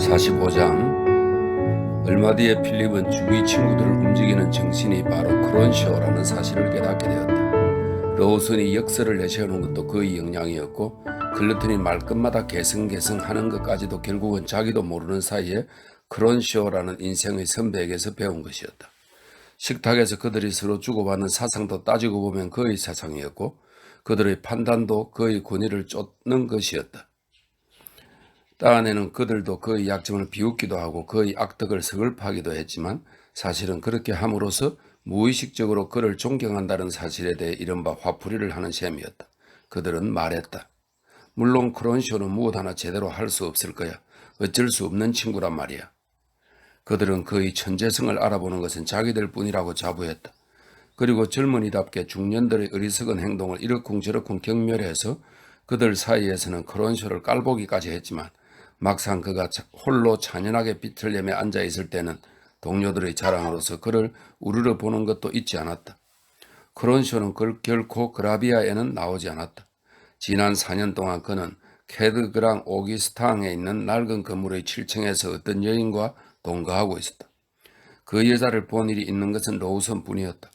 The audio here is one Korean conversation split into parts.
45장. 얼마 뒤에 필립은 주위 친구들을 움직이는 정신이 바로 크론쇼라는 사실을 깨닫게 되었다. 로우슨이 역설을 내세우는 것도 그의 역량이었고 클루튼이 말끝마다 개성개성하는 것까지도 결국은 자기도 모르는 사이에 크론쇼라는 인생의 선배에게서 배운 것이었다. 식탁에서 그들이 서로 주고받는 사상도 따지고 보면 그의 사상이었고 그들의 판단도 그의 권위를 쫓는 것이었다. 딴에는 그들도 그의 약점을 비웃기도 하고 그의 악덕을 서글퍼하기도 했지만 사실은 그렇게 함으로써 무의식적으로 그를 존경한다는 사실에 대해 이른바 화풀이를 하는 셈이었다. 그들은 말했다. 물론 크론쇼는 무엇 하나 제대로 할 수 없을 거야. 어쩔 수 없는 친구란 말이야. 그들은 그의 천재성을 알아보는 것은 자기들 뿐이라고 자부했다. 그리고 젊은이답게 중년들의 어리석은 행동을 이러쿵저러쿵 경멸해서 그들 사이에서는 크론쇼를 깔보기까지 했지만 막상 그가 홀로 찬연하게 빛을 내며 앉아있을 때는 동료들의 자랑으로서 그를 우르르 보는 것도 잊지 않았다. 크론쇼는 결코 그라비아에는 나오지 않았다. 지난 4년 동안 그는 캐드그랑 오기스탕에 있는 낡은 건물의 7층에서 어떤 여인과 동거하고 있었다. 그 여자를 본 일이 있는 것은 로우선 뿐이었다.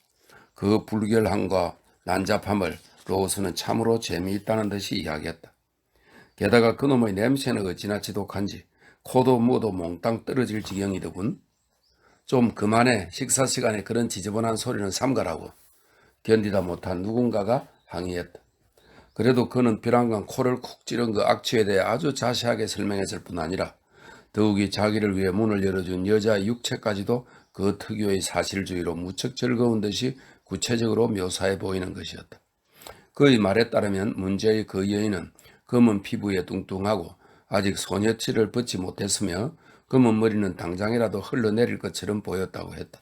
그 불결함과 난잡함을 로우선은 참으로 재미있다는 듯이 이야기했다. 게다가 그놈의 냄새는 어찌나 지독한지 코도 무도 몽땅 떨어질 지경이더군. 좀 그만해. 식사 시간에 그런 지저분한 소리는 삼가라고. 견디다 못한 누군가가 항의했다. 그래도 그는 벼랑간 코를 쿡 찌른 그 악취에 대해 아주 자세하게 설명했을 뿐 아니라 더욱이 자기를 위해 문을 열어준 여자의 육체까지도 그 특유의 사실주의로 무척 즐거운 듯이 구체적으로 묘사해 보이는 것이었다. 그의 말에 따르면 문제의 그 여인은 검은 피부에 뚱뚱하고 아직 소녀치를 벗지 못했으며 검은 머리는 당장이라도 흘러내릴 것처럼 보였다고 했다.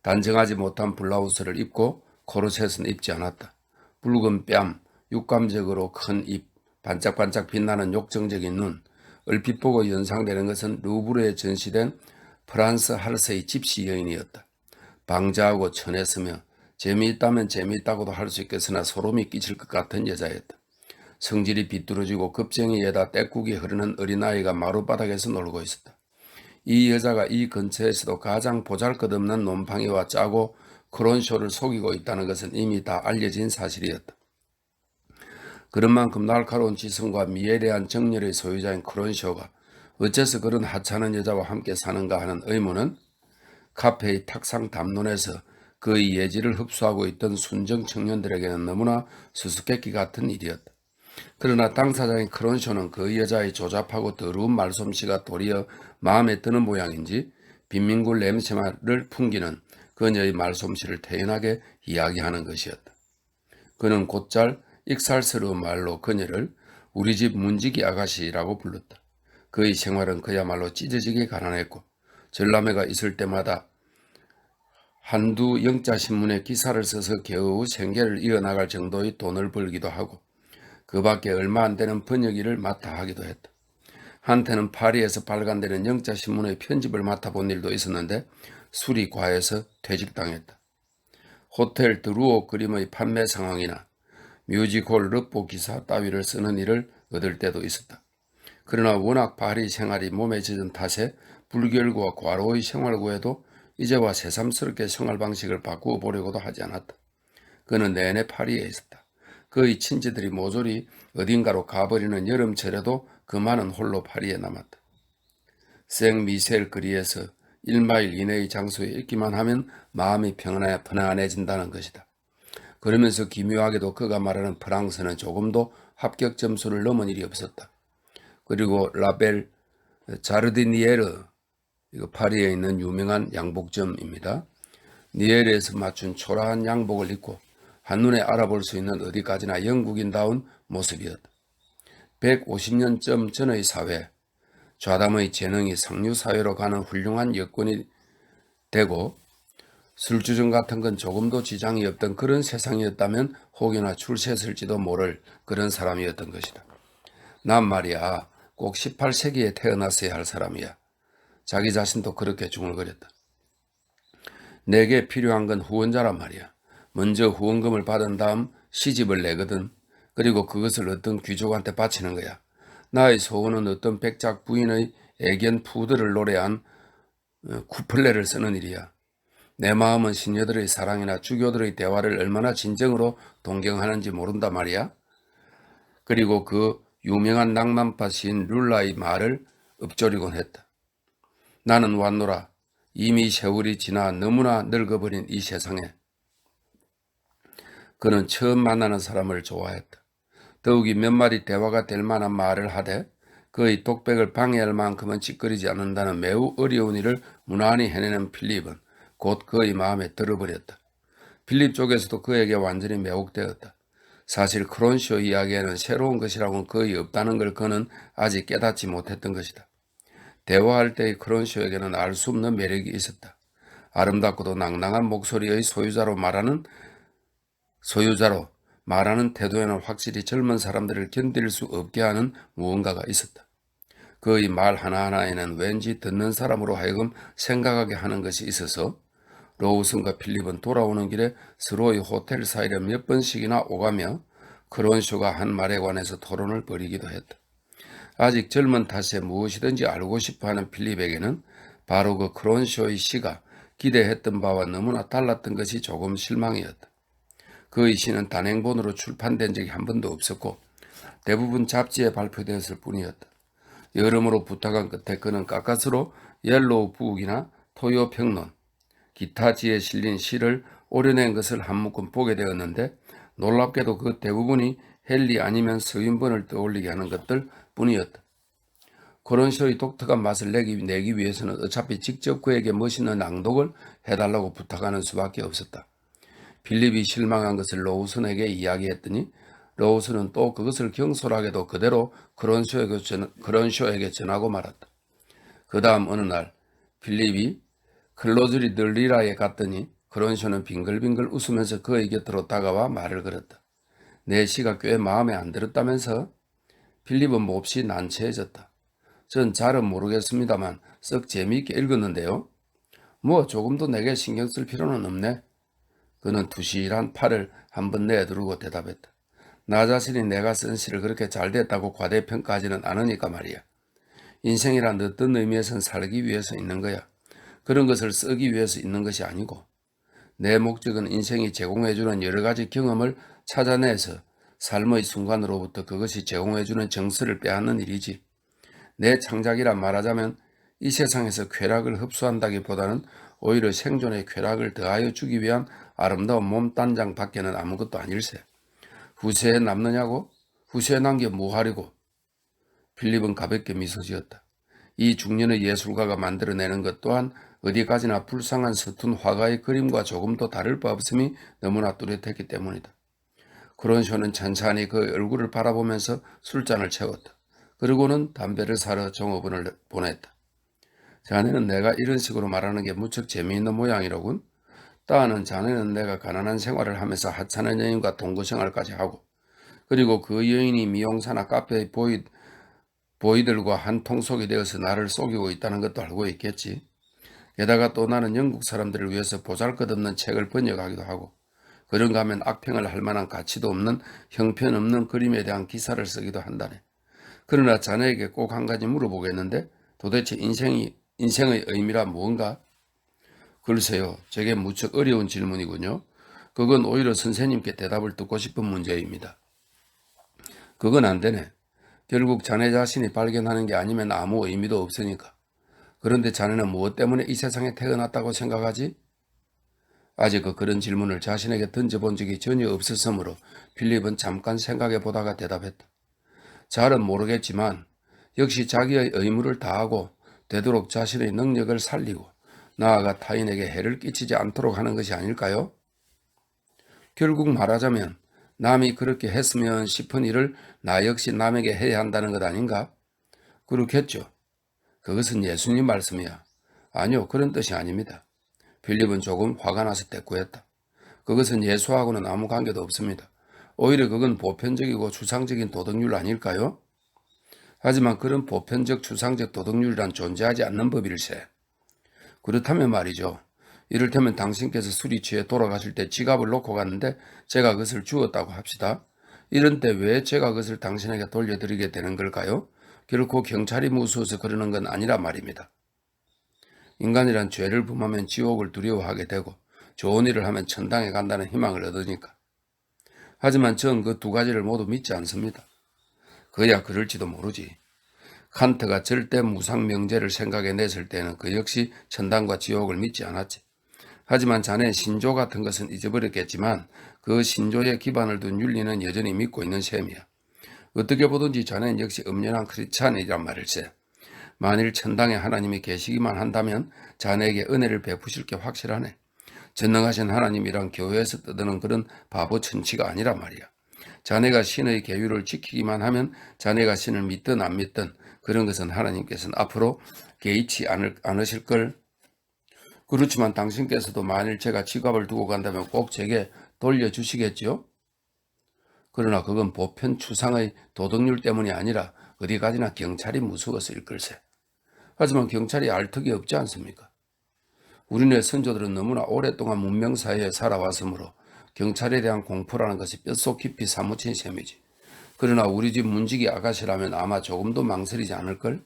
단정하지 못한 블라우스를 입고 코르셋은 입지 않았다. 붉은 뺨, 육감적으로 큰 입, 반짝반짝 빛나는 욕정적인 눈, 얼핏 보고 연상되는 것은 루브르에 전시된 프란스 할세의 집시 여인이었다. 방자하고 천했으며 재미있다면 재미있다고도 할 수 있겠으나 소름이 끼칠 것 같은 여자였다. 성질이 비뚤어지고 급쟁이에다 떼국이 흐르는 어린아이가 마룻바닥에서 놀고 있었다. 이 여자가 이 근처에서도 가장 보잘것없는 놈팡이와 짜고 크론쇼를 속이고 있다는 것은 이미 다 알려진 사실이었다. 그런 만큼 날카로운 지성과 미애애한 정열의 소유자인 크론쇼가 어째서 그런 하찮은 여자와 함께 사는가 하는 의문은 카페의 탁상 담론에서 그의 예지를 흡수하고 있던 순정 청년들에게는 너무나 수수께끼 같은 일이었다. 그러나 당사자인 크론쇼는 그 여자의 조잡하고 더러운 말솜씨가 도리어 마음에 드는 모양인지 빈민굴 냄새를 풍기는 그녀의 말솜씨를 태연하게 이야기하는 것이었다. 그는 곧잘 익살스러운 말로 그녀를 우리 집 문지기 아가씨라고 불렀다. 그의 생활은 그야말로 찢어지게 가난했고 전람회가 있을 때마다 한두 영자신문에 기사를 써서 겨우 생계를 이어나갈 정도의 돈을 벌기도 하고 그 밖에 얼마 안 되는 번역 일을 맡아 하기도 했다. 한때는 파리에서 발간되는 영자신문의 편집을 맡아본 일도 있었는데 술이 과해서 퇴직당했다. 호텔 드루오 그림의 판매 상황이나 뮤지컬 르포 기사 따위를 쓰는 일을 얻을 때도 있었다. 그러나 워낙 파리 생활이 몸에 젖은 탓에 불결과 과로의 생활구에도 이제와 새삼스럽게 생활 방식을 바꾸어 보려고도 하지 않았다. 그는 내내 파리에 있었다. 그의 친지들이 모조리 어딘가로 가버리는 여름철에도 그만은 홀로 파리에 남았다. 생미셀 거리에서 1마일 이내의 장소에 있기만 하면 마음이 편안해진다는 것이다. 그러면서 기묘하게도 그가 말하는 프랑스는 조금도 합격 점수를 넘은 일이 없었다. 그리고 라벨 자르디니에르, 이거 파리에 있는 유명한 양복점입니다. 니에르에서 맞춘 초라한 양복을 입고 한눈에 알아볼 수 있는 어디까지나 영국인다운 모습이었다. 150년쯤 전의 사회, 좌담의 재능이 상류사회로 가는 훌륭한 여건이 되고 술주정 같은 건 조금도 지장이 없던 그런 세상이었다면 혹여나 출세했을지도 모를 그런 사람이었던 것이다. 난 말이야 꼭 18세기에 태어났어야 할 사람이야. 자기 자신도 그렇게 중얼거렸다. 내게 필요한 건 후원자란 말이야. 먼저 후원금을 받은 다음 시집을 내거든. 그리고 그것을 어떤 귀족한테 바치는 거야. 나의 소원은 어떤 백작 부인의 애견 푸들을 노래한 쿠플레를 쓰는 일이야. 내 마음은 신녀들의 사랑이나 주교들의 대화를 얼마나 진정으로 동경하는지 모른다 말이야. 그리고 그 유명한 낭만파 시인 룰라의 말을 읊조리곤 했다. 나는 왔노라. 이미 세월이 지나 너무나 늙어버린 이 세상에. 그는 처음 만나는 사람을 좋아했다. 더욱이 몇 마디 대화가 될 만한 말을 하되 그의 독백을 방해할 만큼은 찌끄리지 않는다는 매우 어려운 일을 무난히 해내는 필립은 곧 그의 마음에 들어버렸다. 필립 쪽에서도 그에게 완전히 매혹되었다. 사실 크론쇼 이야기에는 새로운 것이라고는 거의 없다는 걸 그는 아직 깨닫지 못했던 것이다. 대화할 때의 크론쇼에게는 알 수 없는 매력이 있었다. 아름답고도 낭낭한 목소리의 소유자로 말하는 태도에는 확실히 젊은 사람들을 견딜 수 없게 하는 무언가가 있었다. 그의 말 하나하나에는 왠지 듣는 사람으로 하여금 생각하게 하는 것이 있어서 로우슨과 필립은 돌아오는 길에 서로의 호텔 사이를 몇 번씩이나 오가며 크론쇼가 한 말에 관해서 토론을 벌이기도 했다. 아직 젊은 탓에 무엇이든지 알고 싶어하는 필립에게는 바로 그 크론쇼의 시가 기대했던 바와 너무나 달랐던 것이 조금 실망이었다. 그의 시는 단행본으로 출판된 적이 한 번도 없었고 대부분 잡지에 발표되었을 뿐이었다. 여러모로 부탁한 끝에 그는 가까스로 옐로우 북이나 토요 평론, 기타지에 실린 시를 오려낸 것을 한 묶음 보게 되었는데 놀랍게도 그 대부분이 헨리 아니면 서윤번을 떠올리게 하는 것들 뿐이었다. 크론쇼의 독특한 맛을 내기 위해서는 어차피 직접 그에게 멋있는 낭독을 해달라고 부탁하는 수밖에 없었다. 필립이 실망한 것을 로우슨에게 이야기했더니 로우슨은 또 그것을 경솔하게도 그대로 크론쇼에게 전하고 말았다. 그 다음 어느 날 필립이 클로즈리 늘리라에 갔더니 크론쇼는 빙글빙글 웃으면서 그의 곁으로 다가와 말을 걸었다. 내 시가 꽤 마음에 안 들었다면서? 필립은 몹시 난처해졌다. 전 잘은 모르겠습니다만 썩 재미있게 읽었는데요. 뭐 조금도 내게 신경 쓸 필요는 없네. 그는 두실한 팔을 한번 내두르고 대답했다. 나 자신이 내가 쓴 시를 그렇게 잘 됐다고 과대평가하지는 않으니까 말이야. 인생이란 어떤 의미에선 살기 위해서 있는 거야. 그런 것을 쓰기 위해서 있는 것이 아니고 내 목적은 인생이 제공해주는 여러 가지 경험을 찾아내서 삶의 순간으로부터 그것이 제공해주는 정서를 빼앗는 일이지. 내 창작이라 말하자면 이 세상에서 쾌락을 흡수한다기보다는 오히려 생존의 쾌락을 더하여 주기 위한 아름다운 몸단장 밖에는 아무것도 아닐세. 후세에 남느냐고? 후세에 남겨 뭐하려고? 필립은 가볍게 미소 지었다. 이 중년의 예술가가 만들어내는 것 또한 어디까지나 불쌍한 서툰 화가의 그림과 조금도 다를 바 없음이 너무나 뚜렷했기 때문이다. 크론쇼는 천천히 그 얼굴을 바라보면서 술잔을 채웠다. 그리고는 담배를 사러 종업원을 보냈다. 자네는 내가 이런 식으로 말하는 게 무척 재미있는 모양이로군. 따는 자네는 내가 가난한 생활을 하면서 하찮은 여인과 동거 생활까지 하고 그리고 그 여인이 미용사나 카페의 보이들과 한 통속이 되어서 나를 속이고 있다는 것도 알고 있겠지. 게다가 또 나는 영국 사람들을 위해서 보잘것없는 책을 번역하기도 하고 그런가 하면 악평을 할 만한 가치도 없는 형편없는 그림에 대한 기사를 쓰기도 한다네. 그러나 자네에게 꼭 한 가지 물어보겠는데 도대체 인생의 의미란 무언가? 글쎄요, 저게 무척 어려운 질문이군요. 그건 오히려 선생님께 대답을 듣고 싶은 문제입니다. 그건 안 되네. 결국 자네 자신이 발견하는 게 아니면 아무 의미도 없으니까. 그런데 자네는 무엇 때문에 이 세상에 태어났다고 생각하지? 아직 그런 질문을 자신에게 던져본 적이 전혀 없었으므로 필립은 잠깐 생각해 보다가 대답했다. 잘은 모르겠지만 역시 자기의 의무를 다하고 되도록 자신의 능력을 살리고 나아가 타인에게 해를 끼치지 않도록 하는 것이 아닐까요? 결국 말하자면 남이 그렇게 했으면 싶은 일을 나 역시 남에게 해야 한다는 것 아닌가? 그렇겠죠. 그것은 예수님 말씀이야. 아니요, 그런 뜻이 아닙니다. 필립은 조금 화가 나서 대꾸했다. 그것은 예수하고는 아무 관계도 없습니다. 오히려 그건 보편적이고 추상적인 도덕률 아닐까요? 하지만 그런 보편적 추상적 도덕률이란 존재하지 않는 법일세. 그렇다면 말이죠. 이를테면 당신께서 술이 취해 돌아가실 때 지갑을 놓고 갔는데 제가 그것을 주었다고 합시다. 이런 때 왜 제가 그것을 당신에게 돌려드리게 되는 걸까요? 결코 경찰이 무서워서 그러는 건 아니란 말입니다. 인간이란 죄를 범하면 지옥을 두려워하게 되고 좋은 일을 하면 천당에 간다는 희망을 얻으니까. 하지만 전 그 두 가지를 모두 믿지 않습니다. 그야 그럴지도 모르지. 칸트가 절대 무상명제를 생각해냈을 때는 그 역시 천당과 지옥을 믿지 않았지. 하지만 자네 신조 같은 것은 잊어버렸겠지만 그 신조에 기반을 둔 윤리는 여전히 믿고 있는 셈이야. 어떻게 보든지 자네는 역시 엄연한 크리스찬이란 말일세. 만일 천당에 하나님이 계시기만 한다면 자네에게 은혜를 베푸실 게 확실하네. 전능하신 하나님이란 교회에서 떠드는 그런 바보 천치가 아니란 말이야. 자네가 신의 계율을 지키기만 하면 자네가 신을 믿든 안 믿든 그런 것은 하나님께서는 앞으로 개의치 않으실걸. 그렇지만 당신께서도 만일 제가 지갑을 두고 간다면 꼭 제게 돌려주시겠죠? 그러나 그건 보편 추상의 도덕률 때문이 아니라 어디 가지나 경찰이 무서워서일 걸세. 하지만 경찰이 알 턱이 없지 않습니까? 우리네 선조들은 너무나 오랫동안 문명사회에 살아왔으므로 경찰에 대한 공포라는 것이 뼛속 깊이 사무친 셈이지. 그러나 우리 집 문지기 아가씨라면 아마 조금도 망설이지 않을걸?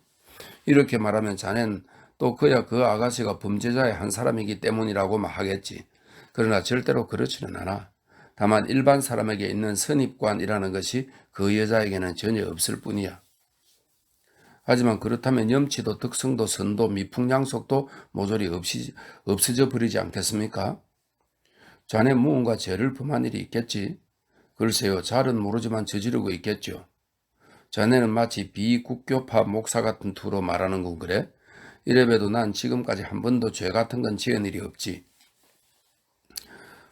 이렇게 말하면 자넨 또 그야 그 아가씨가 범죄자의 한 사람이기 때문이라고만 하겠지. 그러나 절대로 그렇지는 않아. 다만 일반 사람에게 있는 선입관이라는 것이 그 여자에게는 전혀 없을 뿐이야. 하지만 그렇다면 염치도 덕성도 선도 미풍양속도 모조리 없어져 버리지 않겠습니까? 자네 무언가 죄를 범한 일이 있겠지. 글쎄요, 잘은 모르지만 저지르고 있겠죠. 자네는 마치 비국교파 목사 같은 투로 말하는군 그래? 이래봬도 난 지금까지 한 번도 죄 같은 건 지은 일이 없지.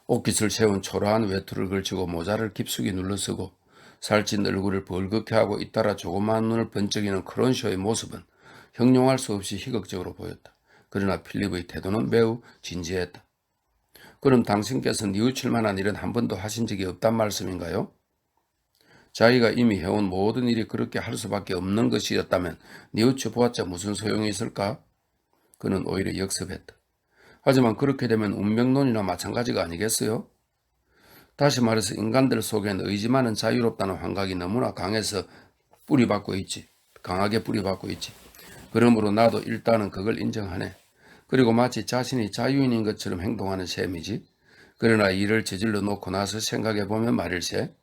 옷깃을 세운 초라한 외투를 걸치고 모자를 깊숙이 눌러쓰고 살찐 얼굴을 벌겋게 하고 잇따라 조그마한 눈을 번쩍이는 크론쇼의 모습은 형용할 수 없이 희극적으로 보였다. 그러나 필립의 태도는 매우 진지했다. 그럼 당신께서 뉘우칠 만한 일은 한 번도 하신 적이 없단 말씀인가요? 자기가 이미 해온 모든 일이 그렇게 할 수밖에 없는 것이었다면 뉘우쳐 보았자 무슨 소용이 있을까? 그는 오히려 역습했다. 하지만 그렇게 되면 운명론이나 마찬가지가 아니겠어요? 다시 말해서 인간들 속에는 의지만은 자유롭다는 환각이 너무나 강하게 뿌리박고 있지. 그러므로 나도 일단은 그걸 인정하네. 그리고 마치 자신이 자유인인 것처럼 행동하는 셈이지. 그러나 일을 저질러 놓고 나서 생각해보면 말일세.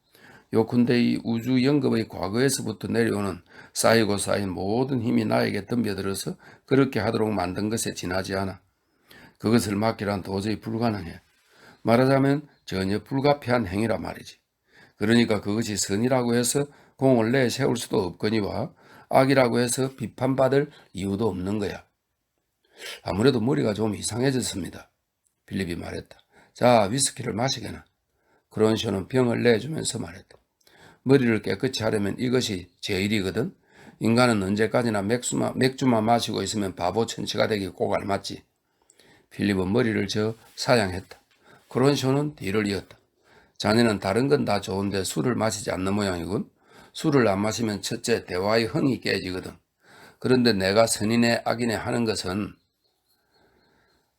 요컨대 이 우주 영겁의 과거에서부터 내려오는 쌓이고 쌓인 모든 힘이 나에게 덤벼들어서 그렇게 하도록 만든 것에 지나지 않아. 그것을 막기란 도저히 불가능해. 말하자면 전혀 불가피한 행위라 말이지. 그러니까 그것이 선이라고 해서 공을 내세울 수도 없거니와 악이라고 해서 비판받을 이유도 없는 거야. 아무래도 머리가 좀 이상해졌습니다. 필립이 말했다. 자, 위스키를 마시게나. 크론쇼는 병을 내주면서 말했다. 머리를 깨끗이 하려면 이것이 제일이거든. 인간은 언제까지나 맥주만 마시고 있으면 바보 천치가 되기 꼭 알맞지. 필립은 머리를 사양했다. 크론쇼는 뒤를 이었다. 자네는 다른 건 다 좋은데 술을 마시지 않는 모양이군. 술을 안 마시면 첫째 대화의 흥이 깨지거든. 그런데 내가 선인의 악인의 하는 것은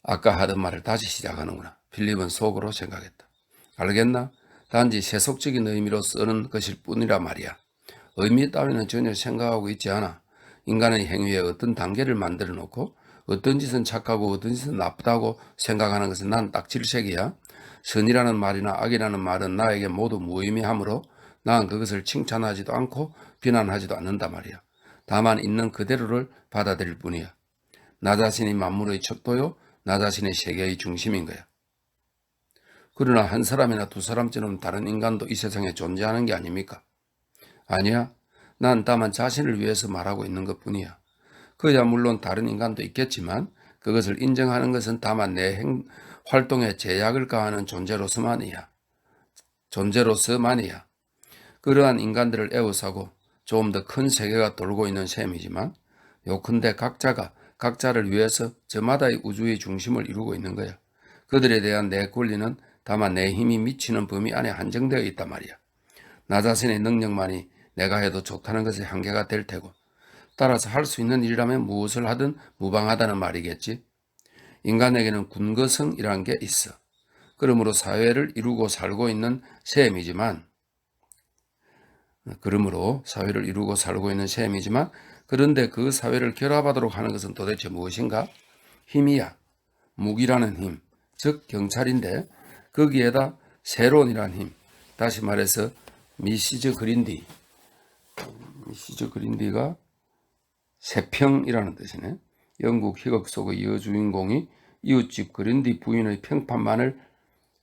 아까 하던 말을 다시 시작하는구나. 필립은 속으로 생각했다. 알겠나? 단지 세속적인 의미로 쓰는 것일 뿐이라 말이야. 의미 따위는 전혀 생각하고 있지 않아. 인간의 행위에 어떤 단계를 만들어 놓고 어떤 짓은 착하고 어떤 짓은 나쁘다고 생각하는 것은 난 딱 질색이야. 선이라는 말이나 악이라는 말은 나에게 모두 무의미하므로 난 그것을 칭찬하지도 않고 비난하지도 않는다 말이야. 다만 있는 그대로를 받아들일 뿐이야. 나 자신이 만물의 척도요, 나 자신의 세계의 중심인 거야. 그러나 한 사람이나 두 사람처럼 다른 인간도 이 세상에 존재하는 게 아닙니까? 아니야. 난 다만 자신을 위해서 말하고 있는 것뿐이야. 그야 물론 다른 인간도 있겠지만 그것을 인정하는 것은 다만 내 활동에 제약을 가하는 존재로서만이야. 그러한 인간들을 에워싸고 좀 더 큰 세계가 돌고 있는 셈이지만 요컨대 각자가 각자를 위해서 저마다의 우주의 중심을 이루고 있는 거야. 그들에 대한 내 권리는 다만 내 힘이 미치는 범위 안에 한정되어 있단 말이야. 나 자신의 능력만이 내가 해도 좋다는 것의 한계가 될 테고 따라서 할 수 있는 일이라면 무엇을 하든 무방하다는 말이겠지. 인간에게는 군거성이라는 게 있어. 그러므로 사회를 이루고 살고 있는 셈이지만 그런데 그 사회를 결합하도록 하는 것은 도대체 무엇인가? 힘이야. 무기라는 힘, 즉 경찰인데 거기에다 세론이라는 힘, 다시 말해서 미시즈 그린디가 세평이라는 뜻이네. 영국 희극 속의 여주인공이 이웃집 그린디 부인의 평판만을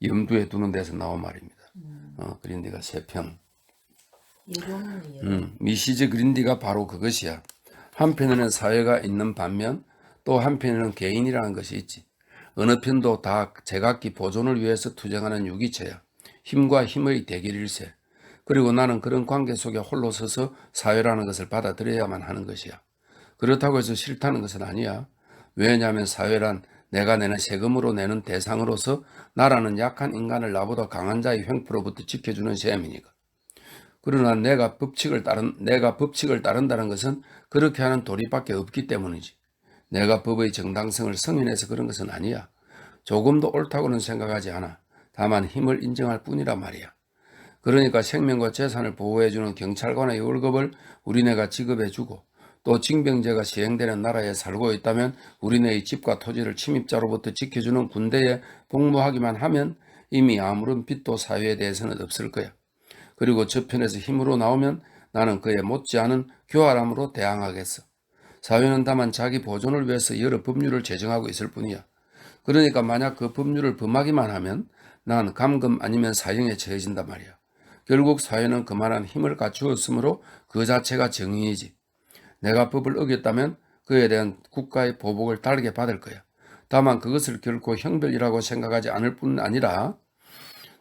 염두에 두는 데서 나온 말입니다. 그린디가 세평. 미시즈 그린디가 바로 그것이야. 한편에는 사회가 있는 반면 또 한편에는 개인이라는 것이 있지. 어느 편도 다 제각기 보존을 위해서 투쟁하는 유기체야. 힘과 힘의 대결일세. 그리고 나는 그런 관계 속에 홀로 서서 사회라는 것을 받아들여야만 하는 것이야. 그렇다고 해서 싫다는 것은 아니야. 왜냐하면 사회란 내가 내는 세금으로 내는 대상으로서 나라는 약한 인간을 나보다 강한 자의 횡포로부터 지켜주는 셈이니까. 그러나 내가 법칙을 따른다는 것은 그렇게 하는 도리밖에 없기 때문이지. 내가 법의 정당성을 승인해서 그런 것은 아니야. 조금도 옳다고는 생각하지 않아. 다만 힘을 인정할 뿐이란 말이야. 그러니까 생명과 재산을 보호해주는 경찰관의 월급을 우리네가 지급해주고 또 징병제가 시행되는 나라에 살고 있다면 우리네의 집과 토지를 침입자로부터 지켜주는 군대에 복무하기만 하면 이미 아무런 빚도 사회에 대해서는 없을 거야. 그리고 저편에서 힘으로 나오면 나는 그에 못지않은 교활함으로 대항하겠어. 사회는 다만 자기 보존을 위해서 여러 법률을 제정하고 있을 뿐이야. 그러니까 만약 그 법률을 범하기만 하면 난 감금 아니면 사형에 처해진단 말이야. 결국 사회는 그만한 힘을 갖추었으므로 그 자체가 정의이지. 내가 법을 어겼다면 그에 대한 국가의 보복을 다르게 받을 거야. 다만 그것을 결코 형벌이라고 생각하지 않을 뿐 아니라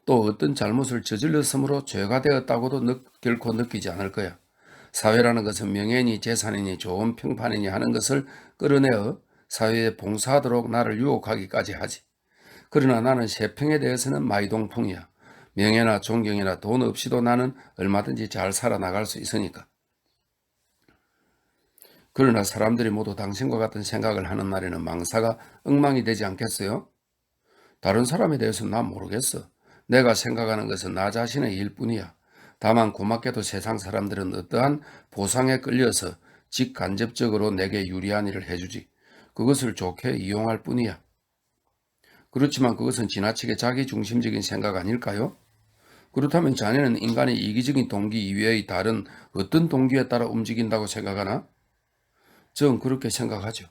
또 어떤 잘못을 저질렀으므로 죄가 되었다고도 결코 느끼지 않을 거야. 사회라는 것은 명예니 재산이니 좋은 평판이니 하는 것을 끌어내어 사회에 봉사하도록 나를 유혹하기까지 하지. 그러나 나는 세평에 대해서는 마이동풍이야. 명예나 존경이나 돈 없이도 나는 얼마든지 잘 살아나갈 수 있으니까. 그러나 사람들이 모두 당신과 같은 생각을 하는 날에는 망사가 엉망이 되지 않겠어요? 다른 사람에 대해서는 난 모르겠어. 내가 생각하는 것은 나 자신의 일뿐이야. 다만 고맙게도 세상 사람들은 어떠한 보상에 끌려서 직간접적으로 내게 유리한 일을 해주지. 그것을 좋게 이용할 뿐이야. 그렇지만 그것은 지나치게 자기중심적인 생각 아닐까요? 그렇다면 자네는 인간의 이기적인 동기 이외의 다른 어떤 동기에 따라 움직인다고 생각하나? 전 그렇게 생각하죠.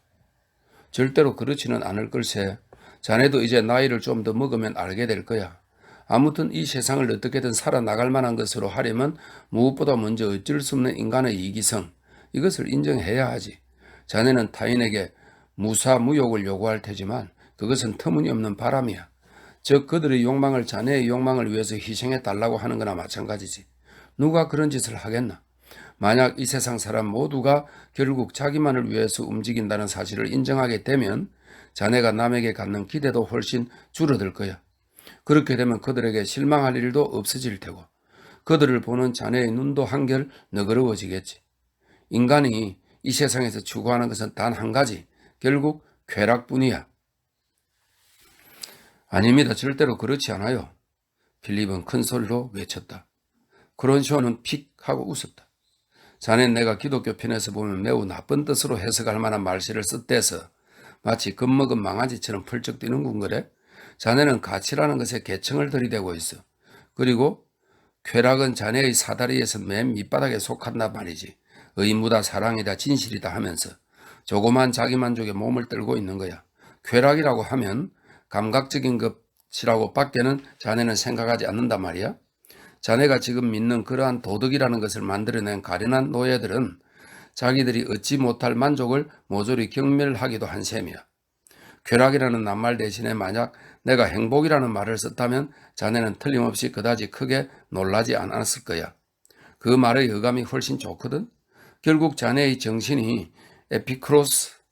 절대로 그렇지는 않을 걸세. 자네도 이제 나이를 좀 더 먹으면 알게 될 거야. 아무튼 이 세상을 어떻게든 살아나갈 만한 것으로 하려면 무엇보다 먼저 어쩔 수 없는 인간의 이기성, 이것을 인정해야 하지. 자네는 타인에게 무사무욕을 요구할 테지만 그것은 터무니없는 바람이야. 즉 그들의 욕망을 자네의 욕망을 위해서 희생해 달라고 하는 거나 마찬가지지. 누가 그런 짓을 하겠나? 만약 이 세상 사람 모두가 결국 자기만을 위해서 움직인다는 사실을 인정하게 되면 자네가 남에게 갖는 기대도 훨씬 줄어들 거야. 그렇게 되면 그들에게 실망할 일도 없어질 테고 그들을 보는 자네의 눈도 한결 너그러워지겠지. 인간이 이 세상에서 추구하는 것은 단 한 가지, 결국 쾌락뿐이야. 아닙니다. 절대로 그렇지 않아요. 필립은 큰 소리로 외쳤다. 크론쇼는 픽 하고 웃었다. 자넨 내가 기독교 편에서 보면 매우 나쁜 뜻으로 해석할 만한 말씨를 썼대서 마치 겁먹은 망아지처럼 펄쩍 뛰는군 그래? 자네는 가치라는 것에 계층을 들이대고 있어. 그리고 쾌락은 자네의 사다리에서 맨 밑바닥에 속한단 말이지. 의무다 사랑이다 진실이다 하면서 조그만 자기만족에 몸을 떨고 있는 거야. 쾌락이라고 하면 감각적인 것이라고 밖에는 자네는 생각하지 않는단 말이야. 자네가 지금 믿는 그러한 도덕이라는 것을 만들어낸 가련한 노예들은 자기들이 얻지 못할 만족을 모조리 경멸하기도 한 셈이야. 쾌락이라는 낱말 대신에 만약 내가 행복이라는 말을 썼다면 자네는 틀림없이 그다지 크게 놀라지 않았을 거야. 그 말의 어감이 훨씬 좋거든. 결국 자네의 정신이 에피크로스가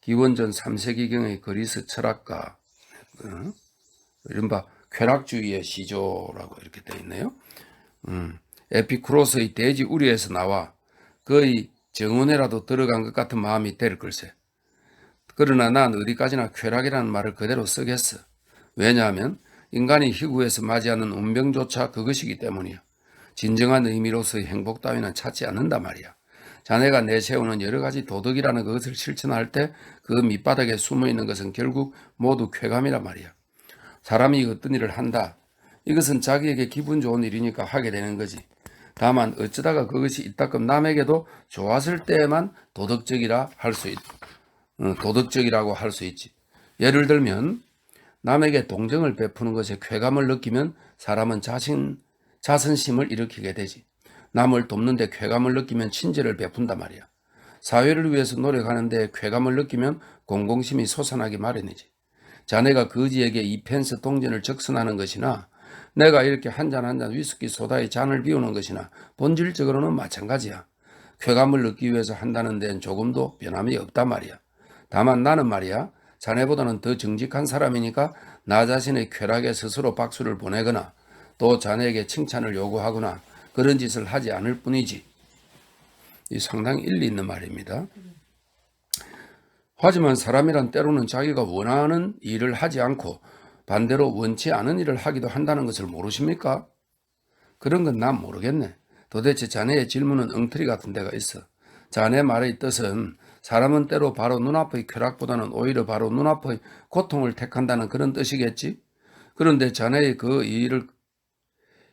기원전 3세기경의 그리스 철학가, 이른바 쾌락주의의 시조라고 이렇게 되어 있네요. 에피쿠로스의 돼지 우리에서 나와 거의 정원에라도 들어간 것 같은 마음이 될 걸세. 그러나 난 어디까지나 쾌락이라는 말을 그대로 쓰겠어. 왜냐하면 인간이 희구에서 맞이하는 운명조차 그것이기 때문이야. 진정한 의미로서의 행복 따위는 찾지 않는단 말이야. 자네가 내세우는 여러 가지 도덕이라는 것을 실천할 때 그 밑바닥에 숨어 있는 것은 결국 모두 쾌감이란 말이야. 사람이 어떤 일을 한다. 이것은 자기에게 기분 좋은 일이니까 하게 되는 거지. 다만 어쩌다가 그것이 이따금 남에게도 좋았을 때에만 도덕적이라고 할 수 있지. 예를 들면 남에게 동정을 베푸는 것에 쾌감을 느끼면 사람은 자선심을 일으키게 되지. 남을 돕는 데 쾌감을 느끼면 친절을 베푼단 말이야. 사회를 위해서 노력하는 데 쾌감을 느끼면 공공심이 솟아나기 마련이지. 자네가 거지에게 이펜스 동전을 적선하는 것이나 내가 이렇게 한 잔 한 잔 위스키 소다에 잔을 비우는 것이나 본질적으로는 마찬가지야. 쾌감을 얻기 위해서 한다는 데는 조금도 변함이 없단 말이야. 다만 나는 말이야, 자네보다는 더 정직한 사람이니까 나 자신의 쾌락에 스스로 박수를 보내거나 또 자네에게 칭찬을 요구하거나 그런 짓을 하지 않을 뿐이지. 이 상당히 일리 있는 말입니다. 하지만 사람이란 때로는 자기가 원하는 일을 하지 않고 반대로 원치 않은 일을 하기도 한다는 것을 모르십니까? 그런 건 난 모르겠네. 도대체 자네의 질문은 엉터리 같은 데가 있어. 자네 말의 뜻은 사람은 때로 바로 눈앞의 쾌락보다는 오히려 바로 눈앞의 고통을 택한다는 그런 뜻이겠지? 그런데 자네의 그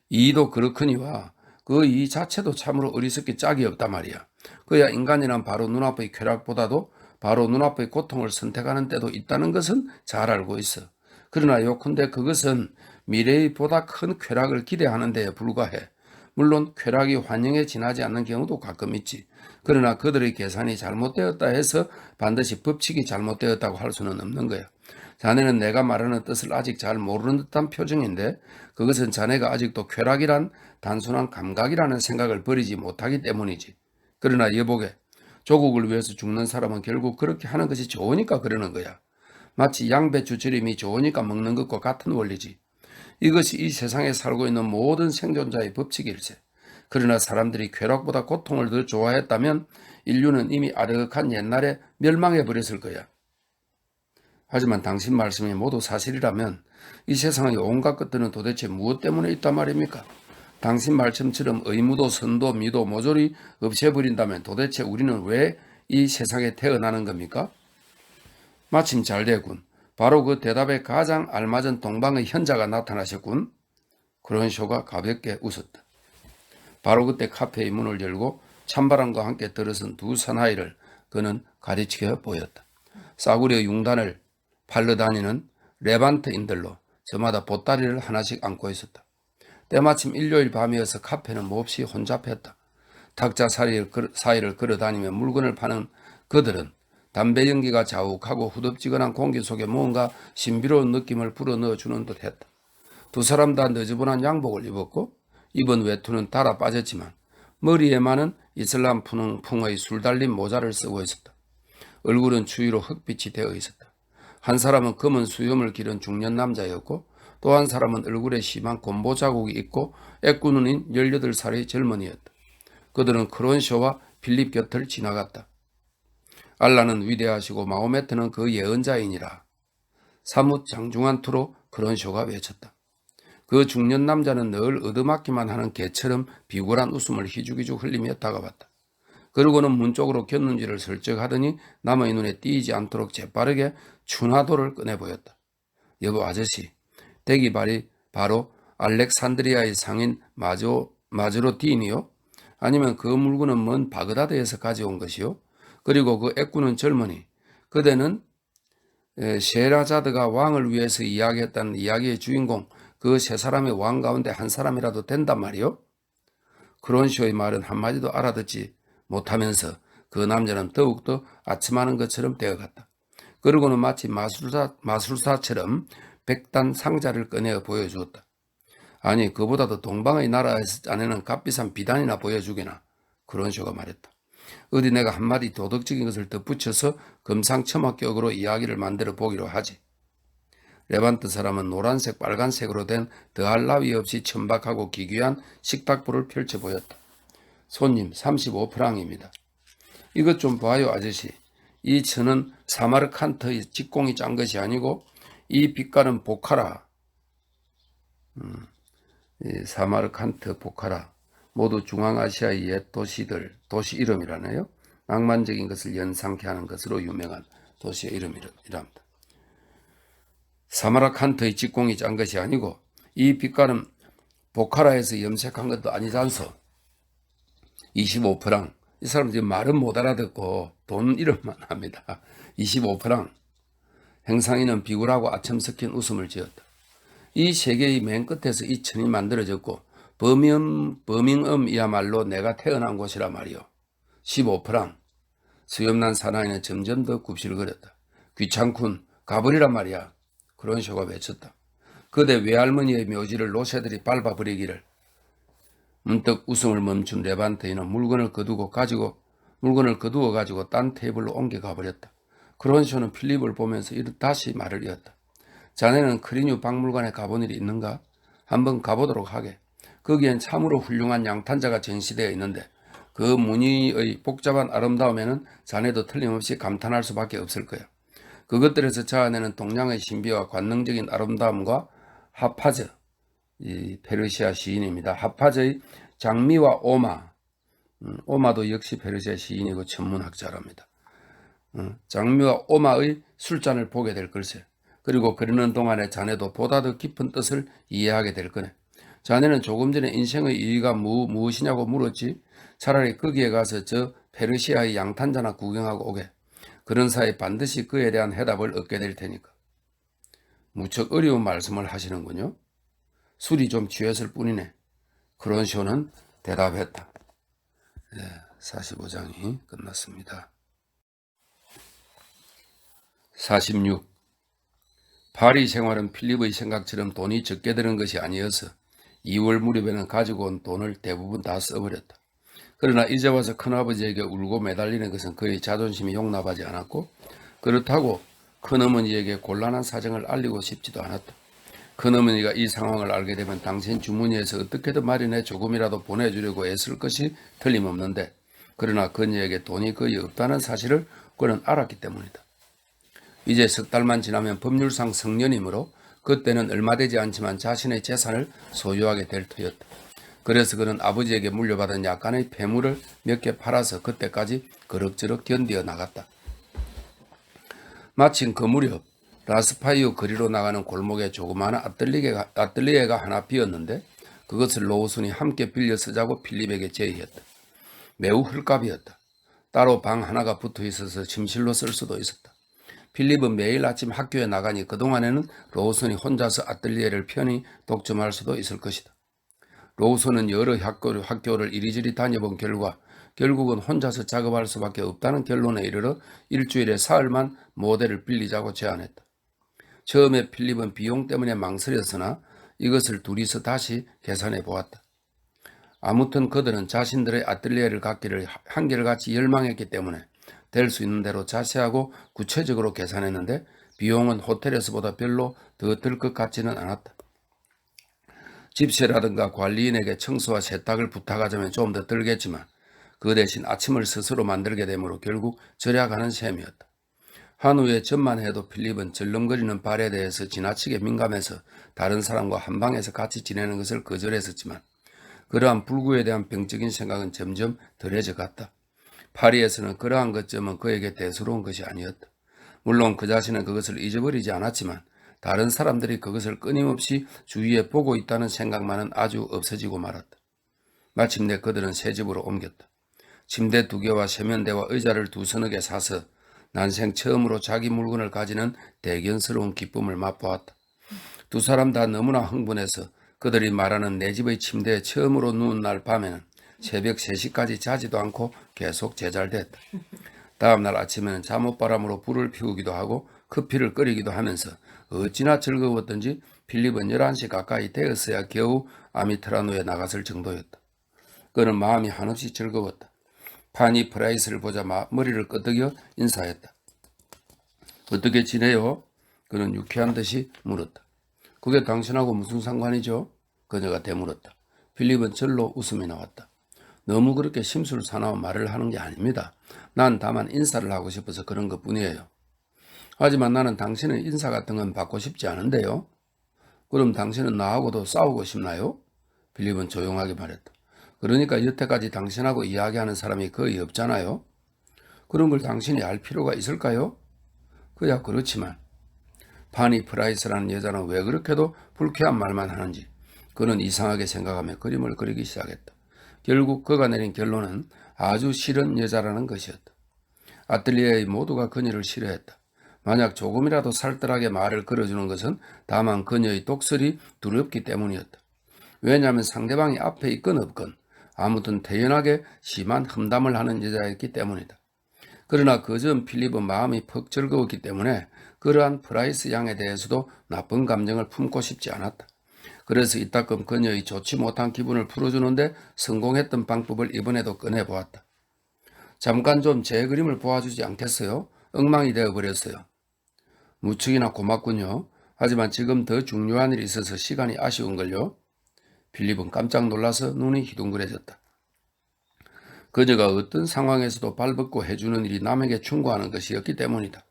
이의도 그렇거니와 그 이의 자체도 참으로 어리석기 짝이 없단 말이야. 그야 인간이란 바로 눈앞의 쾌락보다도 바로 눈앞의 고통을 선택하는 때도 있다는 것은 잘 알고 있어. 그러나 요컨대 그것은 미래의 보다 큰 쾌락을 기대하는 데에 불과해. 물론 쾌락이 환영에 지나지 않는 경우도 가끔 있지. 그러나 그들의 계산이 잘못되었다 해서 반드시 법칙이 잘못되었다고 할 수는 없는 거야. 자네는 내가 말하는 뜻을 아직 잘 모르는 듯한 표정인데 그것은 자네가 아직도 쾌락이란 단순한 감각이라는 생각을 버리지 못하기 때문이지. 그러나 여보게, 조국을 위해서 죽는 사람은 결국 그렇게 하는 것이 좋으니까 그러는 거야. 마치 양배추 절임이 좋으니까 먹는 것과 같은 원리지. 이것이 이 세상에 살고 있는 모든 생존자의 법칙일세. 그러나 사람들이 쾌락보다 고통을 더 좋아했다면 인류는 이미 아득한 옛날에 멸망해버렸을 거야. 하지만 당신 말씀이 모두 사실이라면 이 세상의 온갖 것들은 도대체 무엇 때문에 있단 말입니까? 당신 말씀처럼 의무도 선도 미도 모조리 없애버린다면 도대체 우리는 왜 이 세상에 태어나는 겁니까? 마침 잘 되군. 바로 그 대답에 가장 알맞은 동방의 현자가 나타나셨군. 크론쇼가 가볍게 웃었다. 바로 그때 카페의 문을 열고 찬바람과 함께 들어선 두 사나이를 그는 가리치켜 보였다. 싸구려 융단을 팔러 다니는 레반트인들로 저마다 보따리를 하나씩 안고 있었다. 때마침 일요일 밤이어서 카페는 몹시 혼잡했다. 탁자 사이를 걸어다니며 물건을 파는 그들은 담배 연기가 자욱하고 후덥지근한 공기 속에 뭔가 신비로운 느낌을 불어넣어주는 듯했다. 두 사람 다 너저분한 양복을 입었고 입은 외투는 달아 빠졌지만 머리에만은 이슬람 풍의 술 달린 모자를 쓰고 있었다. 얼굴은 추위로 흑빛이 되어 있었다. 한 사람은 검은 수염을 기른 중년 남자였고 또 한 사람은 얼굴에 심한 곰보 자국이 있고 애꾸눈인 18살의 젊은이였다. 그들은 크론쇼와 필립 곁을 지나갔다. 알라는 위대하시고 마호메트는 그 예언자이니라. 사뭇 장중한 투로 크론쇼가 외쳤다. 그 중년 남자는 늘 얻어맞기만 하는 개처럼 비굴한 웃음을 희죽희죽 흘리며 다가왔다. 그러고는 문 쪽으로 겼는지를 슬쩍 하더니 남의 눈에 띄지 않도록 재빠르게 춘화도를 꺼내 보였다. 여보 아저씨, 대기발이 바로 알렉산드리아의 상인 마즈로딘이요? 아니면 그 물건은 먼 바그다드에서 가져온 것이요? 그리고 그 애꾸는 젊은이, 그대는 셰라자드가 왕을 위해서 이야기했다는 이야기의 주인공, 그 세 사람의 왕 가운데 한 사람이라도 된단 말이요? 크론쇼의 말은 한마디도 알아듣지 못하면서 그 남자는 더욱더 아첨하는 것처럼 되어갔다. 그러고는 마치 마술사처럼 백단 상자를 꺼내어 보여주었다. 아니, 그보다도 동방의 나라에서 짜내는 값비싼 비단이나 보여주게나. 크론쇼가 말했다. 어디 내가 한마디 도덕적인 것을 덧붙여서 금상첨화격으로 이야기를 만들어 보기로 하지. 레반트 사람은 노란색 빨간색으로 된 더할 나위 없이 천박하고 기괴한 식탁보를 펼쳐 보였다. 손님 35프랑입니다. 이것 좀 봐요 아저씨. 이 천은 사마르칸트의 직공이 짠 것이 아니고 이 빛깔은 보카라. 사마르칸트 보카라. 모두 중앙아시아의 옛 도시 이름이라네요. 낭만적인 것을 연상케 하는 것으로 유명한 도시의 이름이랍니다. 사마르칸트의 직공이 짠 것이 아니고 이 빛깔은 보카라에서 염색한 것도 아니잖소. 25프랑. 이 사람 지금 말은 못 알아듣고 돈 이름만 합니다. 25프랑. 행상이는 비굴하고 아첨 섞인 웃음을 지었다. 이 세계의 맨 끝에서 이 천이 만들어졌고 버밍엄이야말로 내가 태어난 곳이라 말이오. 15프랑. 수염난 사나이는 점점 더 굽실거렸다. 귀찮군. 가버리란 말이야. 그런 쇼가 외쳤다. 그대 외할머니의 묘지를 노새들이 밟아버리기를. 문득 웃음을 멈춘 레반테이는 물건을 거두어 가지고 딴 테이블로 옮겨가 버렸다. 크론쇼는 필립을 보면서 다시 말을 이었다. 자네는 크리뉴 박물관에 가본 일이 있는가? 한번 가보도록 하게. 거기엔 참으로 훌륭한 양탄자가 전시되어 있는데 그 무늬의 복잡한 아름다움에는 자네도 틀림없이 감탄할 수밖에 없을 거야. 그것들에서 자아내는 동양의 신비와 관능적인 아름다움과 하파즈, 이 페르시아 시인입니다. 하파즈의 장미와 오마, 오마도 역시 페르시아 시인이고 천문학자랍니다. 장미와 오마의 술잔을 보게 될 걸세. 그리고 그러는 동안에 자네도 보다 더 깊은 뜻을 이해하게 될 거네. 자네는 조금 전에 인생의 이유가 무엇이냐고 물었지. 차라리 거기에 가서 저 페르시아의 양탄자나 구경하고 오게. 그런 사이 반드시 그에 대한 해답을 얻게 될 테니까. 무척 어려운 말씀을 하시는군요. 술이 좀 취했을 뿐이네. 크론쇼는 대답했다. 45장이 끝났습니다. 46. 파리 생활은 필립의 생각처럼 돈이 적게 드는 것이 아니어서 2월 무렵에는 가지고 온 돈을 대부분 다 써버렸다. 그러나 이제 와서 큰아버지에게 울고 매달리는 것은 그의 자존심이 용납하지 않았고 그렇다고 큰어머니에게 곤란한 사정을 알리고 싶지도 않았다. 큰어머니가 이 상황을 알게 되면 당신 주머니에서 어떻게든 마련해 조금이라도 보내주려고 애쓸 것이 틀림없는데 그러나 그녀에게 돈이 거의 없다는 사실을 그는 알았기 때문이다. 이제 석 달만 지나면 법률상 성년이므로 그때는 얼마 되지 않지만 자신의 재산을 소유하게 될 터였다. 그래서 그는 아버지에게 물려받은 약간의 폐물을 몇 개 팔아서 그때까지 그럭저럭 견디어 나갔다. 마침 그 무렵 라스파이어 거리로 나가는 골목에 조그마한 아틀리에가 하나 비었는데 그것을 로우슨이 함께 빌려 쓰자고 필립에게 제의했다. 매우 헐값이었다. 따로 방 하나가 붙어 있어서 침실로 쓸 수도 있었다. 필립은 매일 아침 학교에 나가니 그동안에는 로우슨이 혼자서 아틀리에를 편히 독점할 수도 있을 것이다. 로우슨은 여러 학교를 이리저리 다녀본 결과 결국은 혼자서 작업할 수밖에 없다는 결론에 이르러 일주일에 사흘만 모델을 빌리자고 제안했다. 처음에 필립은 비용 때문에 망설였으나 이것을 둘이서 다시 계산해 보았다. 아무튼 그들은 자신들의 아틀리에를 갖기를 한결같이 열망했기 때문에 될 수 있는 대로 자세하고 구체적으로 계산했는데 비용은 호텔에서보다 별로 더 들 것 같지는 않았다. 집세라든가 관리인에게 청소와 세탁을 부탁하자면 좀 더 들겠지만 그 대신 아침을 스스로 만들게 되므로 결국 절약하는 셈이었다. 한우에 전만 해도 필립은 절름거리는 발에 대해서 지나치게 민감해서 다른 사람과 한 방에서 같이 지내는 것을 거절했었지만 그러한 불구에 대한 병적인 생각은 점점 덜해져 갔다. 파리에서는 그러한 것점은 그에게 대수로운 것이 아니었다. 물론 그 자신은 그것을 잊어버리지 않았지만 다른 사람들이 그것을 끊임없이 주위에 보고 있다는 생각만은 아주 없어지고 말았다. 마침내 그들은 새 집으로 옮겼다. 침대 2개와 세면대와 의자를 2서너 개 사서 난생 처음으로 자기 물건을 가지는 대견스러운 기쁨을 맛보았다. 두 사람 다 너무나 흥분해서 그들이 말하는 내 집의 침대에 처음으로 누운 날 밤에는 새벽 3시까지 자지도 않고 계속 제잘됐다. 다음날 아침에는 잠옷바람으로 불을 피우기도 하고 커피를 끓이기도 하면서 어찌나 즐거웠던지 필립은 11시 가까이 되었어야 겨우 아미트라노에 나갔을 정도였다. 그는 마음이 한없이 즐거웠다. 파니 프라이스를 보자 머리를 끄덕여 인사했다. 어떻게 지내요? 그는 유쾌한 듯이 물었다. 그게 당신하고 무슨 상관이죠? 그녀가 되물었다. 필립은 절로 웃음이 나왔다. 너무 그렇게 심술사나운 말을 하는 게 아닙니다. 난 다만 인사를 하고 싶어서 그런 것뿐이에요. 하지만 나는 당신의 인사 같은 건 받고 싶지 않은데요. 그럼 당신은 나하고도 싸우고 싶나요? 필립은 조용하게 말했다. 그러니까 여태까지 당신하고 이야기하는 사람이 거의 없잖아요. 그런 걸 당신이 알 필요가 있을까요? 그야 그렇지만 파니 프라이스라는 여자는 왜 그렇게도 불쾌한 말만 하는지 그는 이상하게 생각하며 그림을 그리기 시작했다. 결국 그가 내린 결론은 아주 싫은 여자라는 것이었다. 아틀리에의 모두가 그녀를 싫어했다. 만약 조금이라도 살뜰하게 말을 걸어주는 것은 다만 그녀의 독설이 두렵기 때문이었다. 왜냐하면 상대방이 앞에 있건 없건 아무튼 태연하게 심한 험담을 하는 여자였기 때문이다. 그러나 그전 필립은 마음이 퍽 즐거웠기 때문에 그러한 프라이스 양에 대해서도 나쁜 감정을 품고 싶지 않았다. 그래서 이따금 그녀의 좋지 못한 기분을 풀어주는데 성공했던 방법을 이번에도 꺼내보았다. 잠깐 좀 제 그림을 보아주지 않겠어요? 엉망이 되어버렸어요. 무척이나 고맙군요. 하지만 지금 더 중요한 일이 있어서 시간이 아쉬운걸요. 필립은 깜짝 놀라서 눈이 희둥그레졌다. 그녀가 어떤 상황에서도 발벗고 해주는 일이 남에게 충고하는 것이었기 때문이다.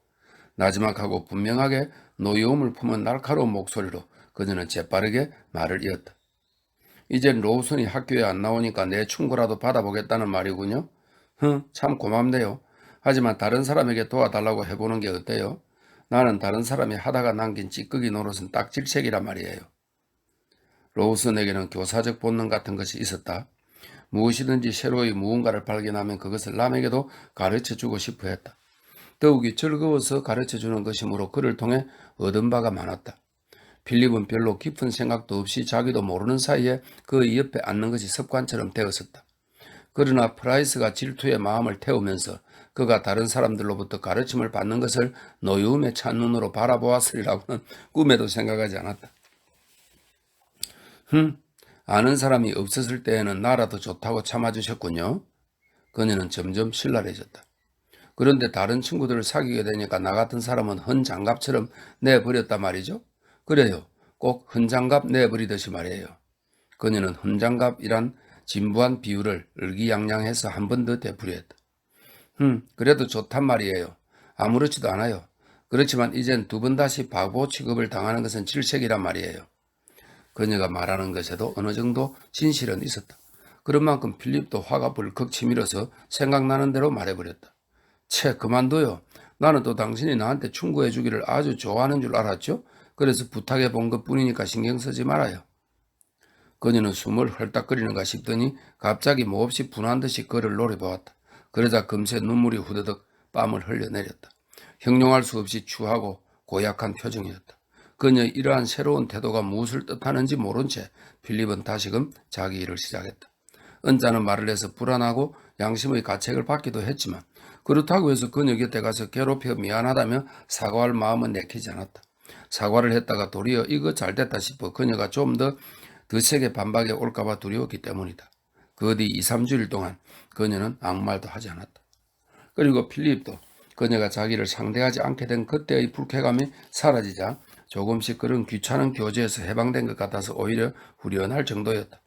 나지막하고 분명하게 노여움을 품은 날카로운 목소리로 그녀는 재빠르게 말을 이었다. 이젠 로우슨이 학교에 안 나오니까 내 충고라도 받아보겠다는 말이군요. 참 고맙네요. 하지만 다른 사람에게 도와달라고 해보는 게 어때요? 나는 다른 사람이 하다가 남긴 찌꺼기 노릇은 딱 질색이란 말이에요. 로우슨에게는 교사적 본능 같은 것이 있었다. 무엇이든지 새로이 무언가를 발견하면 그것을 남에게도 가르쳐주고 싶어 했다. 더욱이 즐거워서 가르쳐주는 것이므로 그를 통해 얻은 바가 많았다. 필립은 별로 깊은 생각도 없이 자기도 모르는 사이에 그 옆에 앉는 것이 습관처럼 되었었다. 그러나 프라이스가 질투의 마음을 태우면서 그가 다른 사람들로부터 가르침을 받는 것을 노여움에 찬 눈으로 바라보았으리라고는 꿈에도 생각하지 않았다. 아는 사람이 없었을 때에는 나라도 좋다고 참아주셨군요. 그녀는 점점 신랄해졌다. 그런데 다른 친구들을 사귀게 되니까 나 같은 사람은 헌장갑처럼 내버렸단 말이죠. 그래요. 꼭 헌장갑 내버리듯이 말이에요. 그녀는 헌장갑이란 진부한 비유를 의기양양해서 한 번 더 되풀이했다. 그래도 좋단 말이에요. 아무렇지도 않아요. 그렇지만 이젠 두 번 다시 바보 취급을 당하는 것은 질색이란 말이에요. 그녀가 말하는 것에도 어느 정도 진실은 있었다. 그런 만큼 필립도 화가 불컥 치밀어서 생각나는 대로 말해버렸다. 채 그만둬요. 나는 또 당신이 나한테 충고해 주기를 아주 좋아하는 줄 알았죠? 그래서 부탁해 본 것뿐이니까 신경 쓰지 말아요. 그녀는 숨을 헐떡거리는가 싶더니 갑자기 몹시 분한 듯이 그를 노려보았다. 그러자 금세 눈물이 후드득 뺨을 흘려내렸다. 형용할 수 없이 추하고 고약한 표정이었다. 그녀의 이러한 새로운 태도가 무엇을 뜻하는지 모른 채 필립은 다시금 자기 일을 시작했다. 언짢은 말을 해서 불안하고 양심의 가책을 받기도 했지만 그렇다고 해서 그녀 곁에 가서 괴롭혀 미안하다며 사과할 마음은 내키지 않았다. 사과를 했다가 도리어 이거 잘됐다 싶어 그녀가 좀 더 세게 반박해 올까봐 두려웠기 때문이다. 그 뒤 2, 3주일 동안 그녀는 아무 말도 하지 않았다. 그리고 필립도 그녀가 자기를 상대하지 않게 된 그때의 불쾌감이 사라지자 조금씩 그런 귀찮은 교제에서 해방된 것 같아서 오히려 후련할 정도였다.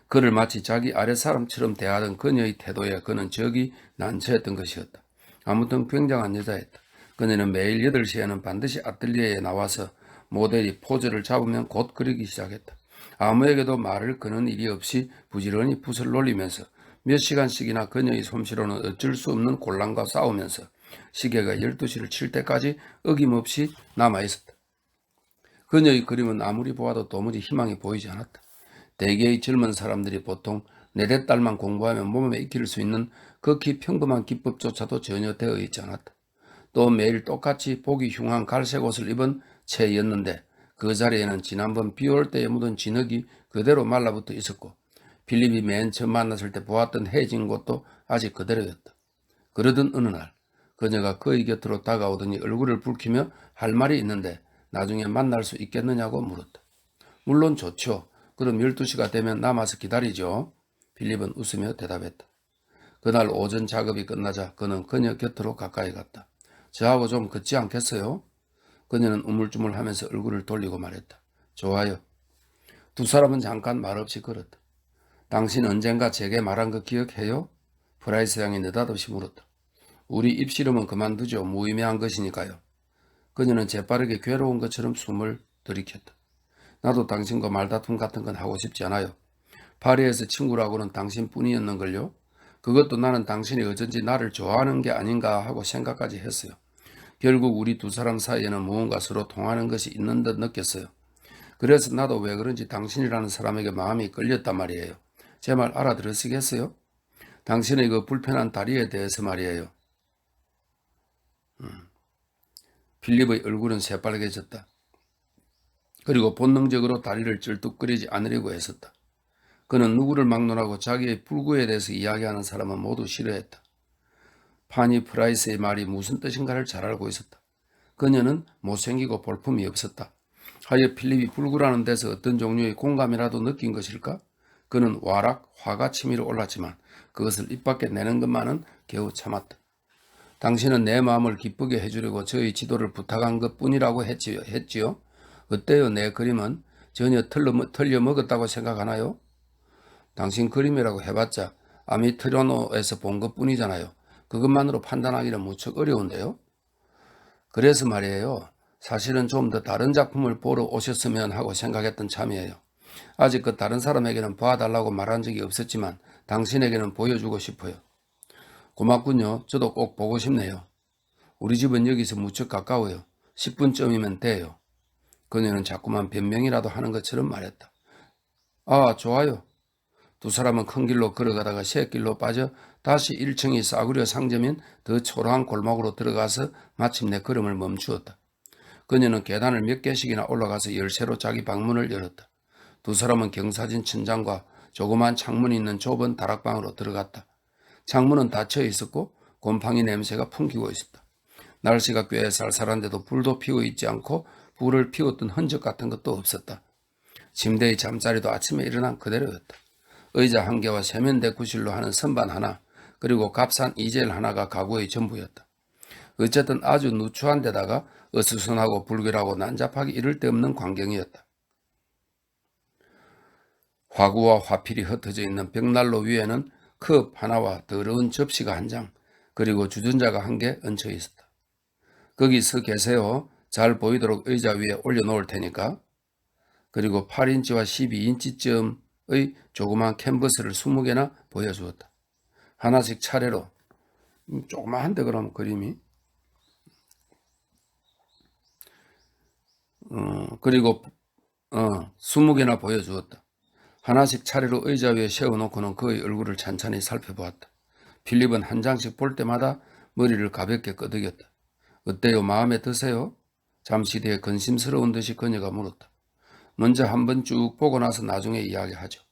그를 마치 자기 아랫사람처럼 대하던 그녀의 태도에 그는 적이 난처했던 것이었다. 아무튼 굉장한 여자였다. 그녀는 매일 8시에는 반드시 아틀리에에 나와서 모델이 포즈를 잡으면 곧 그리기 시작했다. 아무에게도 말을 거는 일이 없이 부지런히 붓을 놀리면서 몇 시간씩이나 그녀의 솜씨로는 어쩔 수 없는 곤란과 싸우면서 시계가 12시를 칠 때까지 어김없이 남아있었다. 그녀의 그림은 아무리 보아도 도무지 희망이 보이지 않았다. 대개의 젊은 사람들이 보통 4-5달만 공부하면 몸에 익힐 수 있는 극히 평범한 기법조차도 전혀 되어 있지 않았다. 또 매일 똑같이 보기 흉한 갈색 옷을 입은 채였는데 그 자리에는 지난번 비올 때에 묻은 진흙이 그대로 말라붙어 있었고 필립이 맨 처음 만났을 때 보았던 해진 곳도 아직 그대로였다. 그러던 어느 날 그녀가 그의 곁으로 다가오더니 얼굴을 붉히며 할 말이 있는데 나중에 만날 수 있겠느냐고 물었다. 물론 좋죠. 그럼 12시가 되면 남아서 기다리죠. 필립은 웃으며 대답했다. 그날 오전 작업이 끝나자 그는 그녀 곁으로 가까이 갔다. 저하고 좀 걷지 않겠어요? 그녀는 우물쭈물하면서 얼굴을 돌리고 말했다. 좋아요. 두 사람은 잠깐 말없이 걸었다. 당신 언젠가 제게 말한 거 기억해요? 프라이스 양이 느닷없이 물었다. 우리 입씨름은 그만두죠. 무의미한 것이니까요. 그녀는 재빠르게 괴로운 것처럼 숨을 들이켰다. 나도 당신과 말다툼 같은 건 하고 싶지 않아요. 파리에서 친구라고는 당신뿐이었는걸요. 그것도 나는 당신이 어쩐지 나를 좋아하는 게 아닌가 하고 생각까지 했어요. 결국 우리 두 사람 사이에는 무언가 서로 통하는 것이 있는 듯 느꼈어요. 그래서 나도 왜 그런지 당신이라는 사람에게 마음이 끌렸단 말이에요. 제 말 알아들으시겠어요? 당신의 그 불편한 다리에 대해서 말이에요. 필립의 얼굴은 새빨개졌다. 그리고 본능적으로 다리를 쩔뚝거리지 않으려고 했었다. 그는 누구를 막론하고 자기의 불구에 대해서 이야기하는 사람은 모두 싫어했다. 파니 프라이스의 말이 무슨 뜻인가를 잘 알고 있었다. 그녀는 못생기고 볼품이 없었다. 하여 필립이 불구라는 데서 어떤 종류의 공감이라도 느낀 것일까? 그는 와락 화가 치밀어 올랐지만 그것을 입 밖에 내는 것만은 겨우 참았다. 당신은 내 마음을 기쁘게 해주려고 저의 지도를 부탁한 것뿐이라고 했지요? 어때요? 내 그림은 전혀 틀려먹었다고 생각하나요? 당신 그림이라고 해봤자 아미트로노에서 본 것뿐이잖아요. 그것만으로 판단하기는 무척 어려운데요. 그래서 말이에요. 사실은 좀 더 다른 작품을 보러 오셨으면 하고 생각했던 참이에요. 아직 그 다른 사람에게는 봐달라고 말한 적이 없었지만 당신에게는 보여주고 싶어요. 고맙군요. 저도 꼭 보고 싶네요. 우리 집은 여기서 무척 가까워요. 10분쯤이면 돼요. 그녀는 자꾸만 변명이라도 하는 것처럼 말했다. 아, 좋아요. 두 사람은 큰 길로 걸어가다가 새길로 빠져 다시 1층이 싸구려 상점인 더 초라한 골목으로 들어가서 마침내 걸음을 멈추었다. 그녀는 계단을 몇 개씩이나 올라가서 열쇠로 자기 방문을 열었다. 두 사람은 경사진 천장과 조그만 창문이 있는 좁은 다락방으로 들어갔다. 창문은 닫혀 있었고 곰팡이 냄새가 풍기고 있었다. 날씨가 꽤 쌀쌀한데도 불도 피워 있지 않고 불을 피웠던 흔적 같은 것도 없었다. 침대의 잠자리도 아침에 일어난 그대로였다. 의자 한 개와 세면대 구실로 하는 선반 하나, 그리고 값싼 이젤 하나가 가구의 전부였다. 어쨌든 아주 누추한 데다가 어수선하고 불결하고 난잡하기 이를 데 없는 광경이었다. 화구와 화필이 흩어져 있는 벽난로 위에는 컵 하나와 더러운 접시가 한 장, 그리고 주전자가 한 개 얹혀 있었다. 거기 서 계세요. 잘 보이도록 의자 위에 올려놓을 테니까. 그리고 8인치와 12인치쯤의 조그만 캔버스를 20개나 보여주었다. 하나씩 차례로. 조그마한데 그럼 그림이. 그리고 20개나 보여주었다. 하나씩 차례로 의자 위에 세워놓고는 그의 얼굴을 찬찬히 살펴보았다. 필립은 한 장씩 볼 때마다 머리를 가볍게 끄덕였다. 어때요? 마음에 드세요? 잠시 뒤에 근심스러운 듯이 그녀가 물었다. 먼저 한번 쭉 보고 나서 나중에 이야기하죠.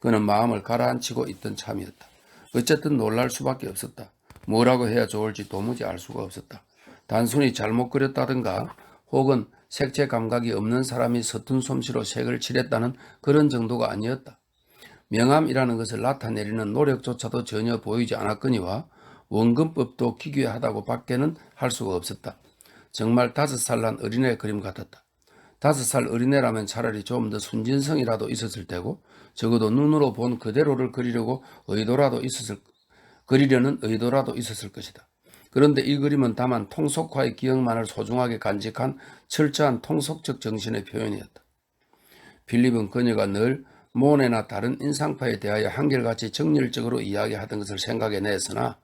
그는 마음을 가라앉히고 있던 참이었다. 어쨌든 놀랄 수밖에 없었다. 뭐라고 해야 좋을지 도무지 알 수가 없었다. 단순히 잘못 그렸다든가 혹은 색채 감각이 없는 사람이 서툰 솜씨로 색을 칠했다는 그런 정도가 아니었다. 명암이라는 것을 나타내리는 노력조차도 전혀 보이지 않았거니와 원근법도 기괴하다고 밖에는 할 수가 없었다. 정말 5살 난 어린애 그림 같았다. 5살 어린애라면 차라리 좀 더 순진성이라도 있었을 테고 적어도 눈으로 본 그대로를 그리려는 의도라도 있었을 것이다. 그런데 이 그림은 다만 통속화의 기억만을 소중하게 간직한 철저한 통속적 정신의 표현이었다. 필립은 그녀가 늘 모네나 다른 인상파에 대하여 한결같이 정열적으로 이야기하던 것을 생각해냈으나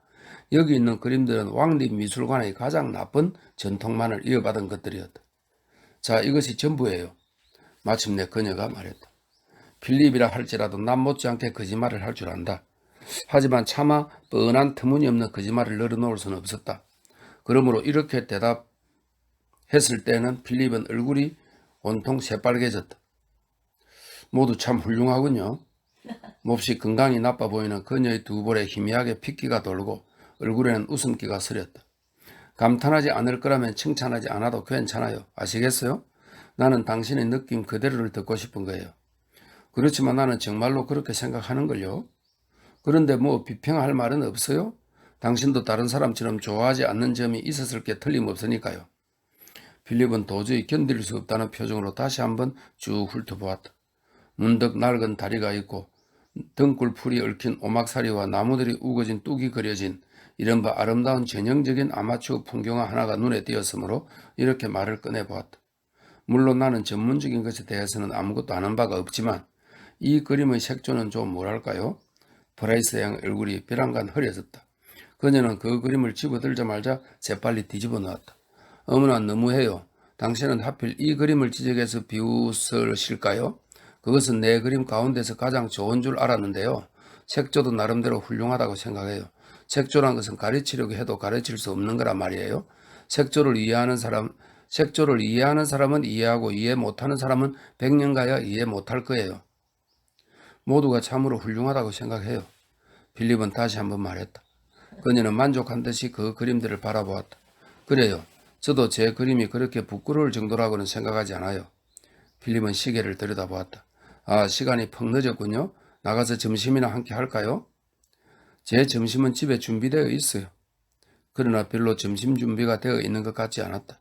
여기 있는 그림들은 왕립미술관의 가장 나쁜 전통만을 이어받은 것들이었다. 자, 이것이 전부예요. 마침내 그녀가 말했다. 필립이라 할지라도 남 못지않게 거짓말을 할 줄 안다. 하지만 차마 뻔한 터무니없는 거짓말을 늘어놓을 수는 없었다. 그러므로 이렇게 대답했을 때는 필립은 얼굴이 온통 새빨개졌다. 모두 참 훌륭하군요. 몹시 건강이 나빠 보이는 그녀의 두 볼에 희미하게 핏기가 돌고 얼굴에는 웃음기가 서렸다. 감탄하지 않을 거라면 칭찬하지 않아도 괜찮아요. 아시겠어요? 나는 당신의 느낌 그대로를 듣고 싶은 거예요. 그렇지만 나는 정말로 그렇게 생각하는걸요. 그런데 뭐 비평할 말은 없어요? 당신도 다른 사람처럼 좋아하지 않는 점이 있었을 게 틀림없으니까요. 필립은 도저히 견딜 수 없다는 표정으로 다시 한번 쭉 훑어보았다. 문득 낡은 다리가 있고 등골풀이 얽힌 오막살이와 나무들이 우거진 뚝이 그려진 이른바 아름다운 전형적인 아마추어 풍경화 하나가 눈에 띄었으므로 이렇게 말을 꺼내보았다. 물론 나는 전문적인 것에 대해서는 아무것도 아는 바가 없지만 이 그림의 색조는 좀 뭐랄까요? 프라이스 양 얼굴이 벼랑간 흐려졌다. 그녀는 그 그림을 집어들자마자 재빨리 뒤집어 놓았다. 어머나 너무해요. 당신은 하필 이 그림을 지적해서 비웃으실까요? 그것은 내 그림 가운데서 가장 좋은 줄 알았는데요. 색조도 나름대로 훌륭하다고 생각해요. 색조란 것은 가르치려고 해도 가르칠 수 없는 거란 말이에요. 색조를 이해하는 사람은 이해하고 이해 못하는 사람은 100년 가야 이해 못할 거예요. 모두가 참으로 훌륭하다고 생각해요. 필립은 다시 한번 말했다. 그녀는 만족한 듯이 그 그림들을 바라보았다. 그래요. 저도 제 그림이 그렇게 부끄러울 정도라고는 생각하지 않아요. 필립은 시계를 들여다보았다. 아, 시간이 퍽 늦었군요. 나가서 점심이나 함께 할까요? 제 점심은 집에 준비되어 있어요. 그러나 별로 점심 준비가 되어 있는 것 같지 않았다.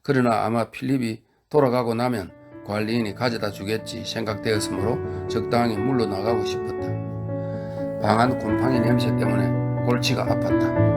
그러나 아마 필립이 돌아가고 나면 관리인이 가져다 주겠지 생각되었으므로 적당히 물러나가고 싶었다. 방안 곰팡이 냄새 때문에 골치가 아팠다.